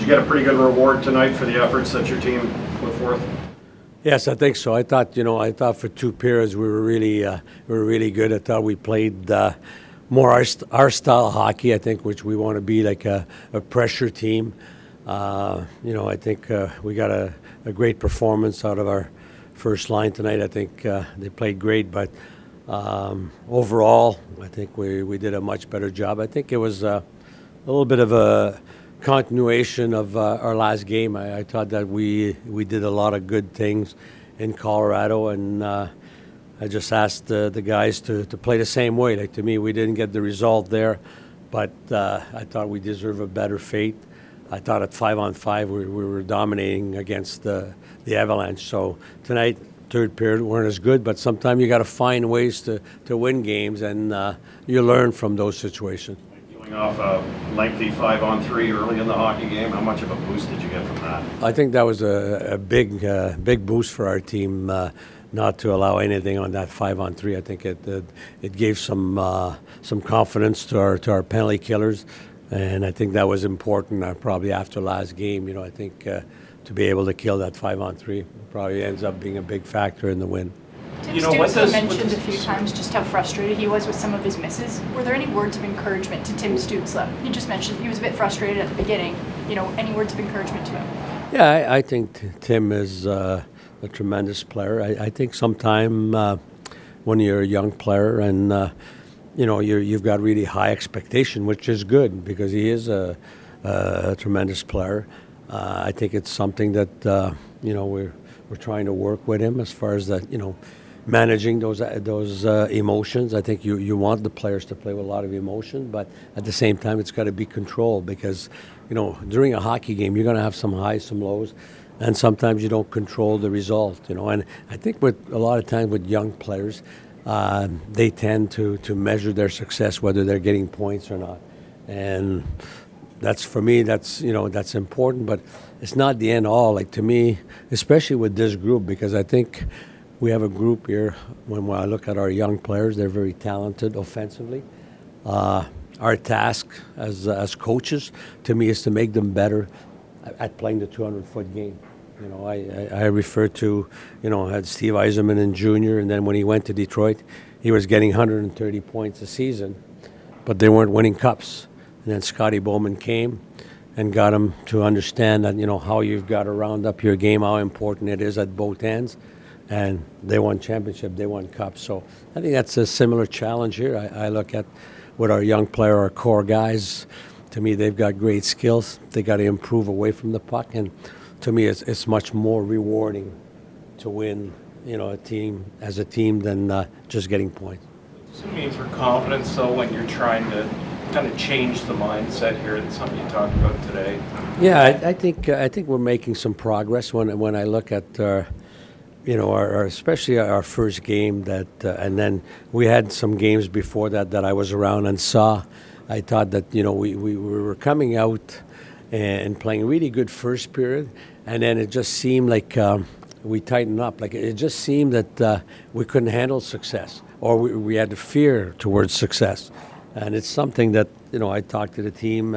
get a pretty good reward tonight for the efforts that your team put forth? Yes, I think so. I thought for two periods we were really good. I thought we played more our style of hockey. I think, which we want to be like a pressure team. I think we got a great performance out of our first line tonight. I think they played great, but overall, I think we did a much better job. I think it was a little bit of a continuation of our last game. I thought that we did a lot of good things in Colorado, and I just asked the guys to play the same way. Like, to me, we didn't get the result there, but I thought we deserve a better fate. I thought at 5-on-5 we were dominating against the Avalanche. So tonight, third period, weren't as good, but sometimes you got to find ways to win games, and you learn from those situations. Going off a lengthy 5-on-3 early in the hockey game, how much of a boost did you get from that? I think that was a big boost for our team, not to allow anything on that 5-on-3. I think it gave some confidence to our penalty killers. And I think that was important probably after last game. I think to be able to kill that 5-on-3 probably ends up being a big factor in the win. Tim Stützle mentioned a few times just how frustrated he was with some of his misses. Were there any words of encouragement to Tim Stützle? He just mentioned he was a bit frustrated at the beginning. Any words of encouragement to him? Yeah, I think Tim is a tremendous player. I think sometime when you're a young player and you've got really high expectation, which is good because he is a tremendous player. I think it's something that we're trying to work with him as far as that. Managing those emotions. I think you want the players to play with a lot of emotion, but at the same time, it's got to be controlled because during a hockey game, you're going to have some highs, some lows, and sometimes you don't control the result. And I think with a lot of times with young players. They tend to measure their success whether they're getting points or not, and that's for me. That's important, but it's not the end all. Like, to me, especially with this group, because I think we have a group here. When I look at our young players, they're very talented offensively. Our task as coaches, to me, is to make them better at playing the 200-foot game. I refer to, had Steve Yzerman in junior, and then when he went to Detroit, he was getting 130 points a season, but they weren't winning cups. And then Scotty Bowman came and got him to understand that, how you've got to round up your game, how important it is at both ends. And they won championship, they won cups. So I think that's a similar challenge here. I look at with our young player, our core guys. To me, they've got great skills. They got to improve away from the puck, and to me, it's much more rewarding to win, a team than just getting points. Does it mean for confidence, though, when you're trying to kind of change the mindset here? That's something you talked about today. Yeah, I think we're making some progress when I look at our especially our first game and then we had some games before that I was around and saw. I thought that we were coming out and playing a really good first period, and then it just seemed like we tightened up. Like, it just seemed that we couldn't handle success, or we had fear towards success. And it's something that, I talked to the team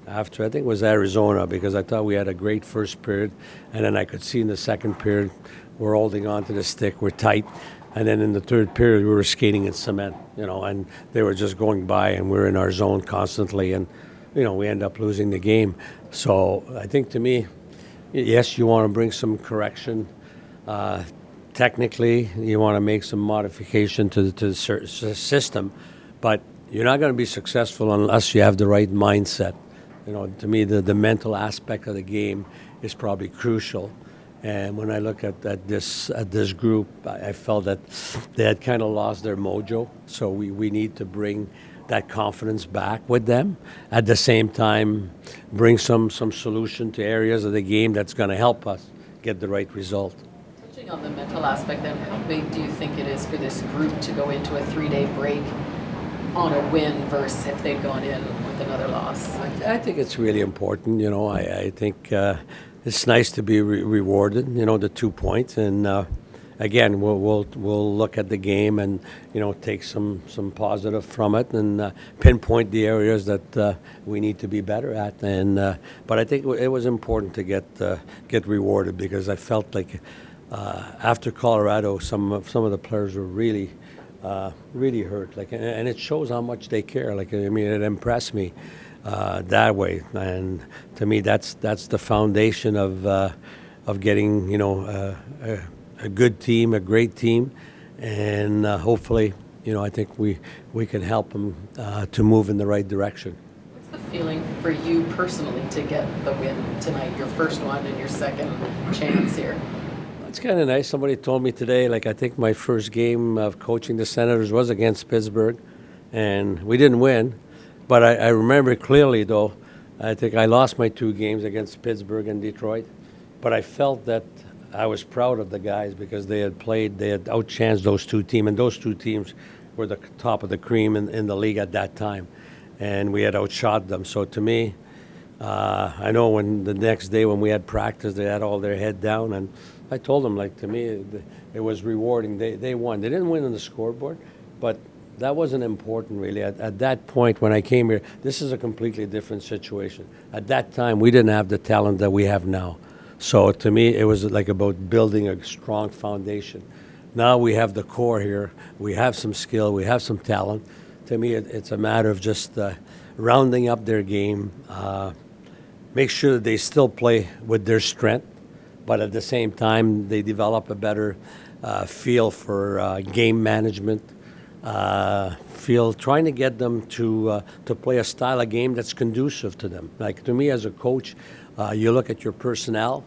after, I think it was Arizona, because I thought we had a great first period, and then I could see in the second period we're holding on to the stick, we're tight. And then in the third period, we were skating in cement, and they were just going by, and we're in our zone constantly, and we end up losing the game. So I think, to me, yes, you want to bring some correction. Technically, you want to make some modification to the system, but you're not going to be successful unless you have the right mindset. To me, the mental aspect of the game is probably crucial. And when I look at this group, I felt that they had kind of lost their mojo. So we need to bring that confidence back with them. At the same time, bring some solution to areas of the game that's going to help us get the right result. Touching on the mental aspect, then, how big do you think it is for this group to go into a 3-day break on a win versus if they'd gone in with another loss? I think it's really important. I think it's nice to be rewarded, the 2 points, and again, we'll look at the game and take some positive from it and pinpoint the areas that we need to be better at. And but I think it was important to get rewarded, because I felt like after Colorado, some of the players were really hurt. And it shows how much they care. It impressed me that way. And to me, that's the foundation of getting a good team, a great team, and hopefully, I think we can help them to move in the right direction. What's the feeling for you personally to get the win tonight, your first one and your second chance here? It's kind of nice. Somebody told me today, I think my first game of coaching the Senators was against Pittsburgh, and we didn't win. But I remember clearly, though, I think I lost my 2 games against Pittsburgh and Detroit. But I felt that I was proud of the guys, because they had outchanced those 2 teams, and those 2 teams were the top of the cream in the league at that time, and we had outshot them. So to me, I know when the next day when we had practice, they had all their head down, and I told them, to me, it was rewarding. They won. They didn't win on the scoreboard, but that wasn't important, really. At that point, when I came here, this is a completely different situation. At that time, we didn't have the talent that we have now. So to me, it was about building a strong foundation. Now we have the core here. We have some skill. We have some talent. To me, it's a matter of just rounding up their game, make sure that they still play with their strength, but at the same time, they develop a better feel for game management, trying to get them to play a style of game that's conducive to them. To me, as a coach, you look at your personnel,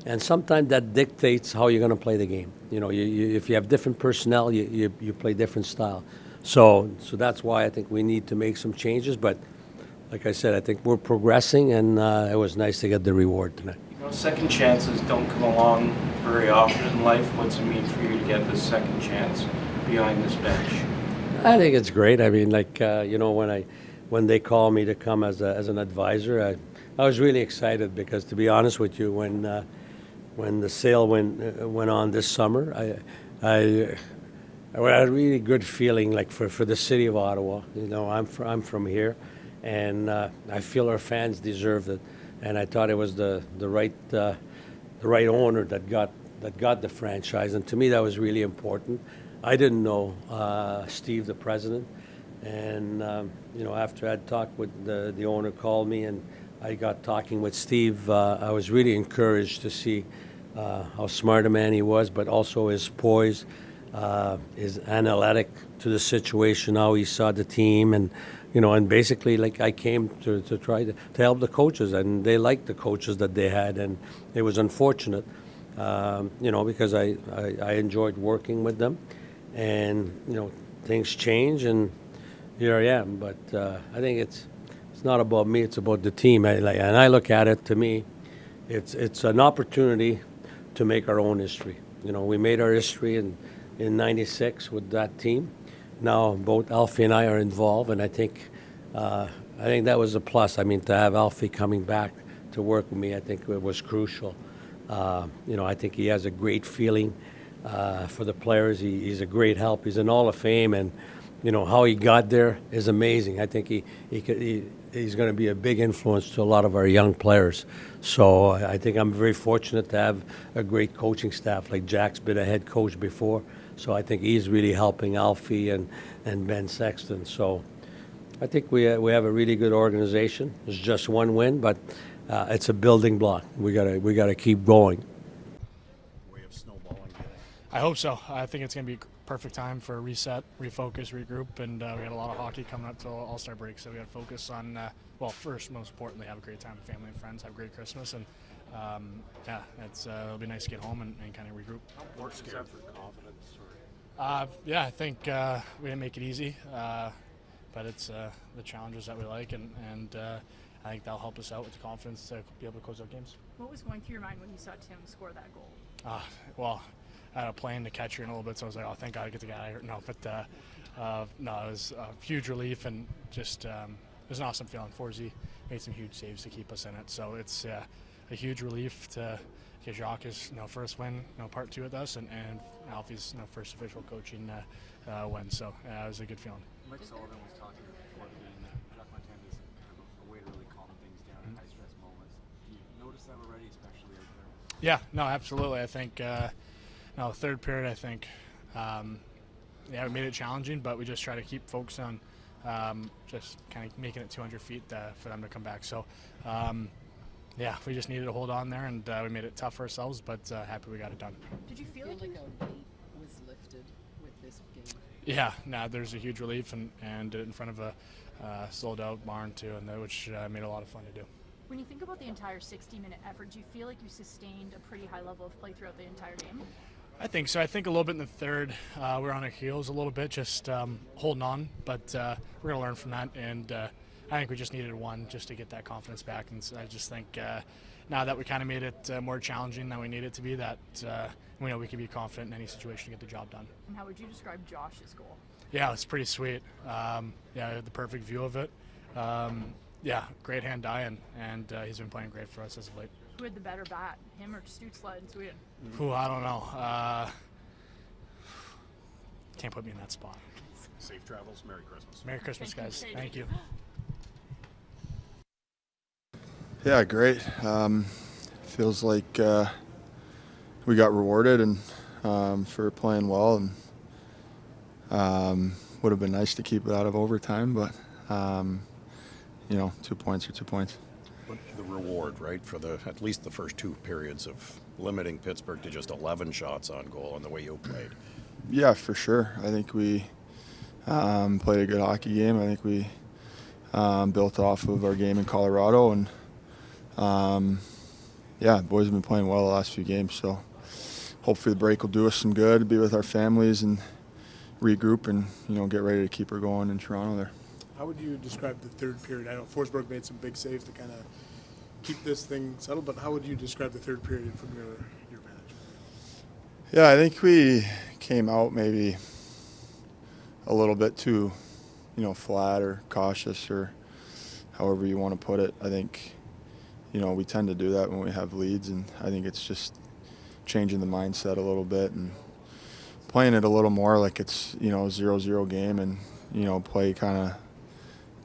and sometimes that dictates how you're going to play the game. If you have different personnel, you play different style. So that's why I think we need to make some changes. But like I said, I think we're progressing, and it was nice to get the reward tonight. Second chances don't come along very often in life. What's it mean for you to get this second chance behind this bench? I think it's great. When they call me to come as an advisor, I was really excited, because, to be honest with you, when the sale went on this summer, I had a really good feeling, for the city of Ottawa. I'm from here, and I feel our fans deserved it, and I thought it was the right owner that got the franchise, and to me that was really important. I didn't know Steve, the president, and after I'd talked with the owner, called me, and I got talking with Steve. I was really encouraged to see how smart a man he was, but also his poise, his analytic to the situation, how he saw the team, and basically, I came to try to help the coaches, and they liked the coaches that they had, and it was unfortunate, because I enjoyed working with them, and things change, and here I am. But I think it's not about me; it's about the team. And I look at it. To me, it's an opportunity to make our own history. We made our history in '96 with that team. Now both Alfie and I are involved, and I think that was a plus. To have Alfie coming back to work with me, I think it was crucial. I think he has a great feeling for the players. He's a great help. He's in Hall of Fame, and how he got there is amazing. I think he's going to be a big influence to a lot of our young players. So I think I'm very fortunate to have a great coaching staff. Jack's been a head coach before, so I think he's really helping Alfie and Ben Sexton. So I think we have a really good organization. It's just one win, but it's a building block. We gotta keep going. Way of snowballing today. I hope so. I think it's going to be a perfect time for a reset, refocus, regroup, and we had a lot of hockey coming up to All-Star break, so we had to focus on, first, most importantly, have a great time with family and friends, have a great Christmas, and it'll be nice to get home and kind of regroup. How important is that for confidence? I think we didn't make it easy, but it's the challenges that we like, and I think that'll help us out with the confidence to be able to close out games. What was going through your mind when you saw Tim score that goal? I had a plan to catch her in a little bit, so I was like, oh, thank God I get the guy. No, but it was a huge relief, and just it was an awesome feeling. Forsey made some huge saves to keep us in it, so it's a huge relief to get Jacques' first win, part 2 with us, and Alfie's first official coaching win. So it was a good feeling. Mike Sullivan was talking before the game that Jacques Martin is kind of a way to really calm things down in high stress moments. Do you notice that already, especially out there? Yeah, no, absolutely. I think third period, I think we made it challenging, but we just try to keep focused on just kind of making it 200 feet for them to come back. So we just needed to hold on there, and we made it tough for ourselves, but happy we got it done. Did you feel Feel like like a weight was lifted with this game? Yeah, there's a huge relief, and did it in front of a sold-out barn too, and which made it a lot of fun to do. when you think about the entire 60-minute effort, do you feel like you sustained a pretty high level of play throughout the entire game? I think so. I think a little bit in the third, we're on our heels a little bit, just holding on, but we're going to learn from that, and I think we just needed one just to get that confidence back, and so I just think now that we kind of made it more challenging than we needed to be, that we know we can be confident in any situation to get the job done. And how would you describe Josh's goal? Yeah, it's pretty sweet. I had the perfect view of it. Great hand-eye, and he's been playing great for us as of late. Who had the better bat, him or Stützle in Sweden? Ooh, I don't know. Can't put me in that spot. Safe travels. Merry Christmas. Merry Christmas, guys. Thank you. Yeah, great. Feels like we got rewarded and for playing well, and would have been nice to keep it out of overtime, but 2 points are 2 points. But the reward, right, for at least the first two periods of limiting Pittsburgh to just 11 shots on goal and the way you played. Yeah, for sure. I think we played a good hockey game. I think we built off of our game in Colorado, and boys have been playing well the last few games. So hopefully the break will do us some good, be with our families and regroup, and get ready to keep her going in Toronto there. How would you describe the third period? I know Forsberg made some big saves to kind of keep this thing settled, but how would you describe the third period from your vantage? Yeah, I think we came out maybe a little bit too, flat or cautious, or however you want to put it. I think, we tend to do that when we have leads, and I think it's just changing the mindset a little bit and playing it a little more like it's, 0-0 game, and, play kind of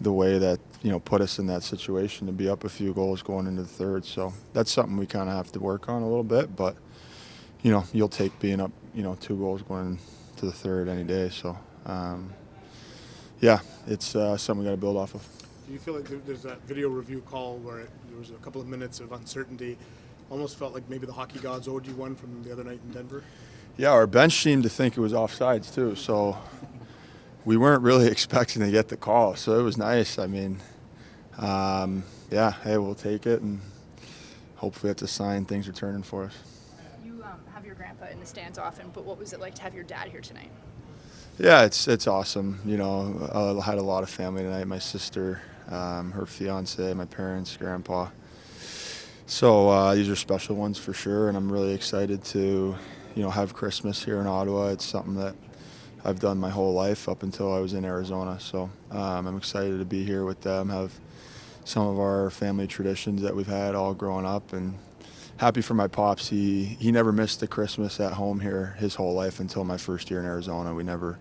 the way that, put us in that situation to be up a few goals going into the third. So that's something we kind of have to work on a little bit, but, you'll take being up, 2 goals going to the third any day. So, it's something we got to build off of. Do you feel like there's that video review call where there was a couple of minutes of uncertainty? Almost felt like maybe the hockey gods owed you one from the other night in Denver? Yeah, our bench seemed to think it was offsides too, so we weren't really expecting to get the call, so it was nice. I mean, hey, we'll take it, and hopefully that's a sign things are turning for us. You have your grandpa in the stands often, but what was it like to have your dad here tonight? Yeah, it's awesome. I had a lot of family tonight. My sister, her fiance, my parents, grandpa. So these are special ones for sure, and I'm really excited to, have Christmas here in Ottawa. It's something that I've done my whole life up until I was in Arizona. So I'm excited to be here with them, have some of our family traditions that we've had all growing up, and happy for my pops. He never missed a Christmas at home here his whole life until my first year in Arizona. We never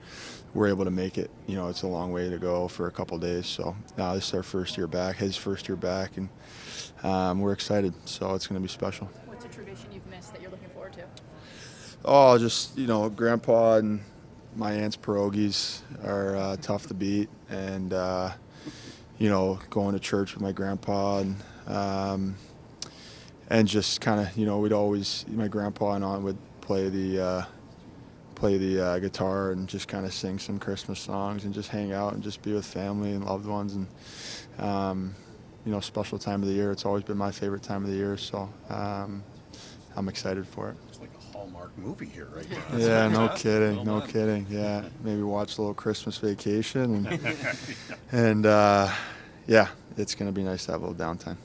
were able to make it. It's a long way to go for a couple days. So this is our first year back, his first year back, and we're excited. So it's going to be special. What's a tradition you've missed that you're looking forward to? Oh, just, Grandpa and my aunt's pierogies are tough to beat, and, going to church with my grandpa, and just kind of, we'd always, my grandpa and aunt would play the guitar and just kind of sing some Christmas songs and just hang out and just be with family and loved ones, and, special time of the year. It's always been my favorite time of the year, so I'm excited for it. It's like a Hallmark movie here right now. Yeah, no kidding, no kidding. Yeah, maybe watch a little Christmas Vacation, and it's going to be nice to have a little downtime.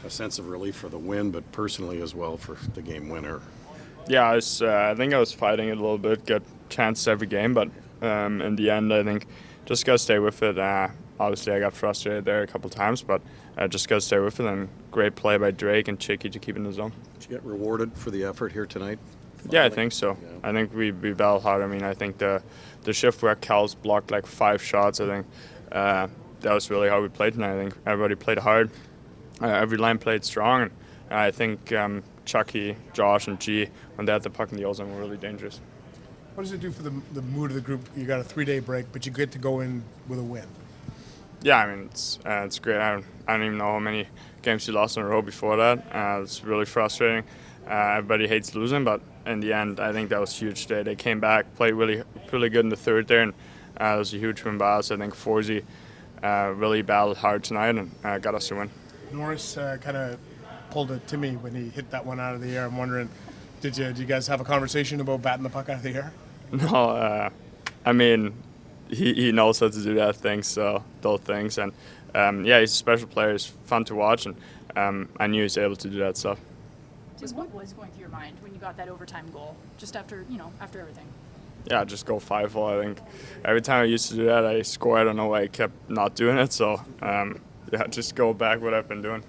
A sense of relief for the win, but personally as well for the game winner. Yeah, I think I was fighting it a little bit, got chances every game, but in the end, I think just got to stay with it. obviously I got frustrated there a couple times, but just got to stay with it. And great play by Drake and Chicky to keep in the zone. Did you get rewarded for the effort here tonight? Yeah, I Finally? think so. Yeah. I think we battled hard. I mean, I think the shift where Cal's blocked like 5 shots, I think that was really how we played tonight. I think everybody played hard. Every line played strong. And I think Chucky, Josh, and G, when they had the puck in the O-zone, were really dangerous. What does it do for the mood of the group? You got a 3-day break, but you get to go in with a win. Yeah, I mean, it's great. I don't even know how many games you lost in a row before that. It's really frustrating. Everybody hates losing, but in the end, I think that was huge today. They came back, played really good in the third there, and it was a huge win by us. I think Forsey really battled hard tonight and got us to win. Norris kind of pulled a Timmy when he hit that one out of the air. I'm wondering, did you guys have a conversation about batting the puck out of the air? No, I mean, he knows how to do those things, and yeah, he's a special player. He's fun to watch, and I knew he was able to do that stuff. Just what was going through your mind when you got that overtime goal, just after everything? Yeah, just go 5-0. I think every time I used to do that, I score. I don't know why I kept not doing it. So yeah, just go back what I've been doing.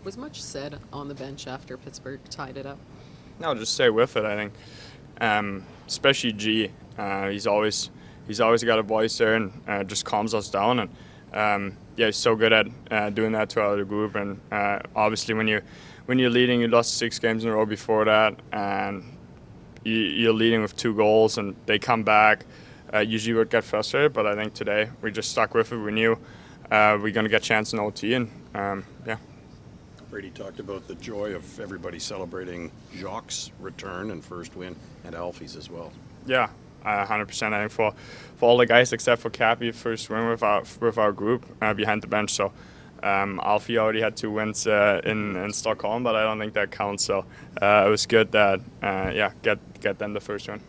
Was much said on the bench after Pittsburgh tied it up? No, just stay with it. I think, especially G. He's always got a voice there and just calms us down. And yeah, he's so good at doing that to our other group. And obviously, when you're leading, you lost 6 games in a row before that, and you're leading with 2 goals, and they come back. Usually, we would get frustrated, but I think today we just stuck with it. We knew we're going to get a chance in OT, and yeah. Brady talked about the joy of everybody celebrating Jacques' return and first win, and Alfie's as well. Yeah, 100%. I think for all the guys except for Cappy, first win with our group behind the bench. So Alfie already had 2 wins in Stockholm, but I don't think that counts. So it was good that get them the first win.